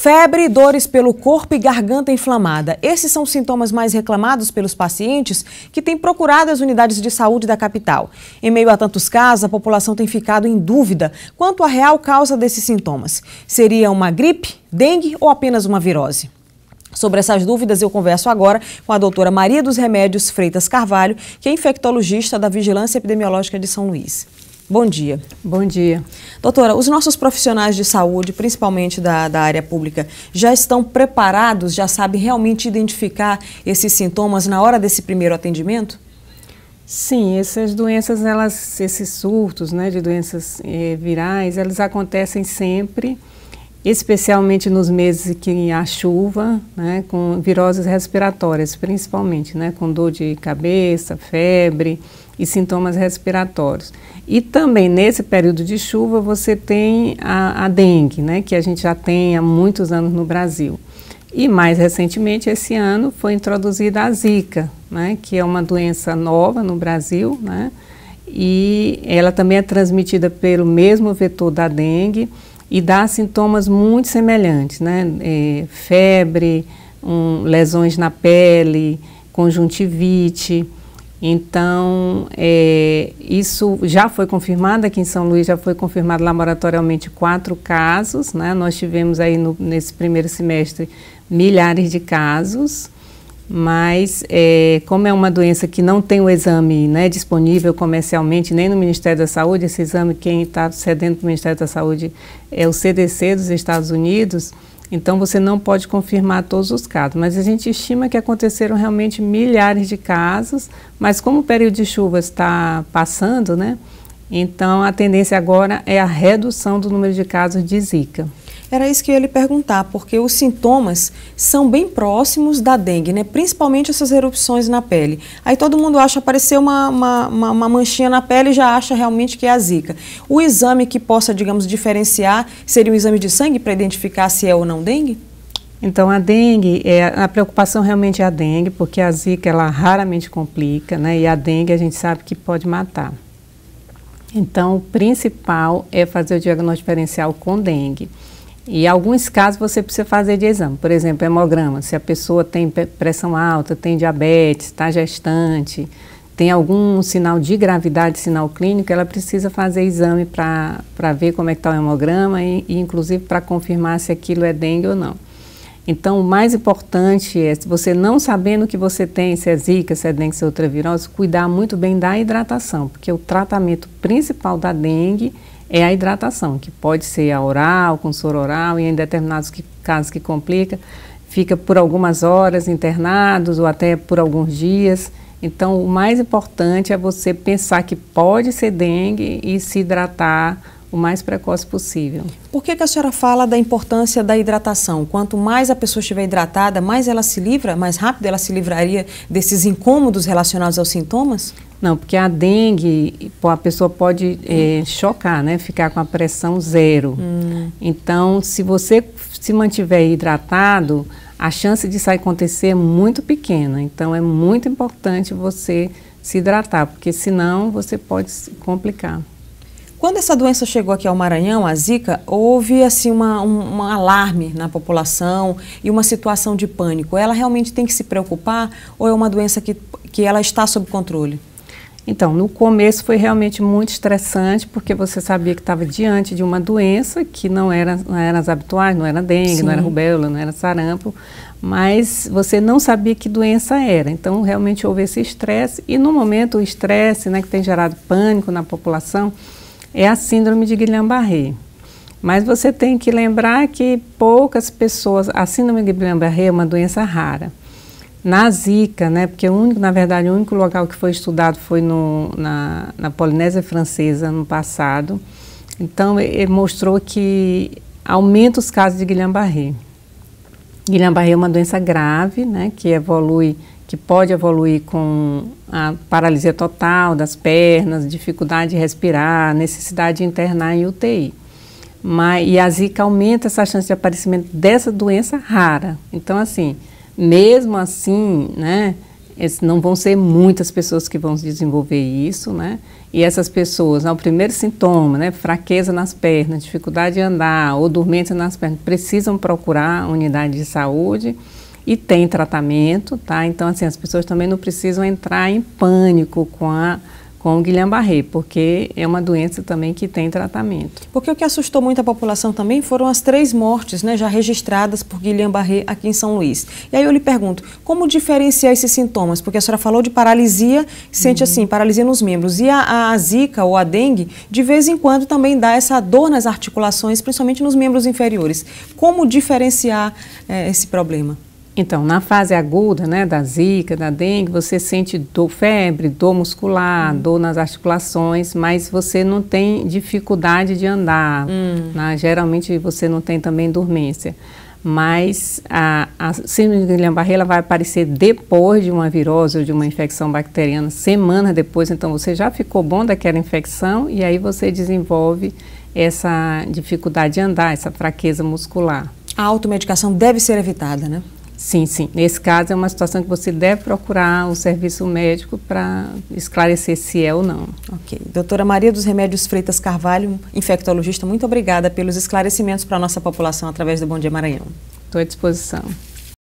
Febre, dores pelo corpo e garganta inflamada. Esses são os sintomas mais reclamados pelos pacientes que têm procurado as unidades de saúde da capital. Em meio a tantos casos, a população tem ficado em dúvida quanto à real causa desses sintomas. Seria uma gripe, dengue ou apenas uma virose? Sobre essas dúvidas, eu converso agora com a doutora Maria dos Remédios Freitas Carvalho, que é infectologista da Vigilância Epidemiológica de São Luís. Bom dia. Bom dia. Doutora, os nossos profissionais de saúde, principalmente da área pública, já estão preparados, já sabem realmente identificar esses sintomas na hora desse primeiro atendimento? Sim, essas doenças, esses surtos, né, de doenças virais, eles acontecem sempre, especialmente nos meses que há chuva, né, com viroses respiratórias, principalmente, né, com dor de cabeça, febre e sintomas respiratórios. E também nesse período de chuva você tem a dengue, né, que a gente já tem há muitos anos no Brasil. E mais recentemente, esse ano, foi introduzida a Zika, né, que é uma doença nova no Brasil, né, e ela também é transmitida pelo mesmo vetor da dengue e dá sintomas muito semelhantes, né, febre, lesões na pele, conjuntivite. Então, isso já foi confirmado aqui em São Luís, já foi confirmado laboratorialmente 4 casos, né? Nós tivemos aí nesse primeiro semestre milhares de casos, mas como é uma doença que não tem o exame, né, disponível comercialmente, nem no Ministério da Saúde, esse exame quem está cedendo para o Ministério da Saúde é o CDC dos Estados Unidos. Então, você não pode confirmar todos os casos, mas a gente estima que aconteceram realmente milhares de casos, mas como o período de chuva está passando, né, então a tendência agora é a redução do número de casos de Zika. Era isso que eu ia lhe perguntar, porque os sintomas são bem próximos da dengue, né? Principalmente essas erupções na pele. Aí todo mundo acha, apareceu uma manchinha na pele e já acha realmente que é a Zika. O exame que possa, digamos, diferenciar seria um exame de sangue para identificar se é ou não dengue? Então a dengue, a preocupação realmente é a dengue, porque a Zika ela raramente complica, né? E a dengue a gente sabe que pode matar. Então o principal é fazer o diagnóstico diferencial com dengue. E em alguns casos você precisa fazer de exame, por exemplo, hemograma, se a pessoa tem pressão alta, tem diabetes, está gestante, tem algum sinal de gravidade, sinal clínico, ela precisa fazer exame para ver como é que está o hemograma e inclusive para confirmar se aquilo é dengue ou não. Então o mais importante é, se você não sabendo o que você tem, se é Zika, se é dengue, se é outra virose, cuidar muito bem da hidratação, porque o tratamento principal da dengue é a hidratação, que pode ser a oral, com soro oral, e em determinados casos que complica, fica por algumas horas internados ou até por alguns dias. Então, o mais importante é você pensar que pode ser dengue e se hidratar o mais precoce possível. Por que a senhora fala da importância da hidratação? Quanto mais a pessoa estiver hidratada, mais ela se livra, mais rápido ela se livraria desses incômodos relacionados aos sintomas? Não, porque a dengue, a pessoa pode chocar, né? Ficar com a pressão zero. Então, se você se mantiver hidratado, a chance disso acontecer é muito pequena. Então, é muito importante você se hidratar, porque senão você pode se complicar. Quando essa doença chegou aqui ao Maranhão, a Zika, houve assim um alarme na população e uma situação de pânico. Ela realmente tem que se preocupar ou é uma doença que ela está sob controle? Então, no começo foi realmente muito estressante, porque você sabia que estava diante de uma doença que não era as habituais, não era dengue, não era rubéola, não era sarampo, mas você não sabia que doença era. Então, realmente houve esse estresse e no momento o estresse, né, que tem gerado pânico na população, é a síndrome de Guillain-Barré. Mas você tem que lembrar que poucas pessoas, a síndrome de Guillain-Barré é uma doença rara. Na Zika, né, porque na verdade o único local que foi estudado foi na Polinésia Francesa no passado, então ele mostrou que aumenta os casos de Guillain-Barré. Guillain-Barré é uma doença grave, né, que pode evoluir com a paralisia total das pernas, dificuldade de respirar, necessidade de internar em UTI. E a Zika aumenta essa chance de aparecimento dessa doença rara. Então, assim, mesmo assim, né, não vão ser muitas pessoas que vão desenvolver isso, né? E essas pessoas, o primeiro sintoma, né, fraqueza nas pernas, dificuldade de andar ou dormência nas pernas, precisam procurar a unidade de saúde e tem tratamento, tá? Então, assim, as pessoas também não precisam entrar em pânico com o Guillain-Barré, porque é uma doença também que tem tratamento. Porque o que assustou muito a população também foram as 3 mortes, né, já registradas por Guillain-Barré aqui em São Luís. E aí eu lhe pergunto, como diferenciar esses sintomas? Porque a senhora falou de paralisia, sente assim, paralisia nos membros. E a zika ou a dengue, de vez em quando também dá essa dor nas articulações, principalmente nos membros inferiores. Como diferenciar esse problema? Então, na fase aguda, né, da zika, da dengue, você sente febre, dor muscular, dor nas articulações, mas você não tem dificuldade de andar, né? Geralmente você não tem também dormência. Mas a síndrome de Guillain-Barré ela vai aparecer depois de uma virose ou de uma infecção bacteriana, semanas depois, então você já ficou bom daquela infecção e aí você desenvolve essa dificuldade de andar, essa fraqueza muscular. A automedicação deve ser evitada, né? Sim, sim. Nesse caso é uma situação que você deve procurar o serviço médico para esclarecer se é ou não. Ok. Doutora Maria dos Remédios Freitas Carvalho, infectologista, muito obrigada pelos esclarecimentos para a nossa população através do Bom Dia Maranhão. Estou à disposição.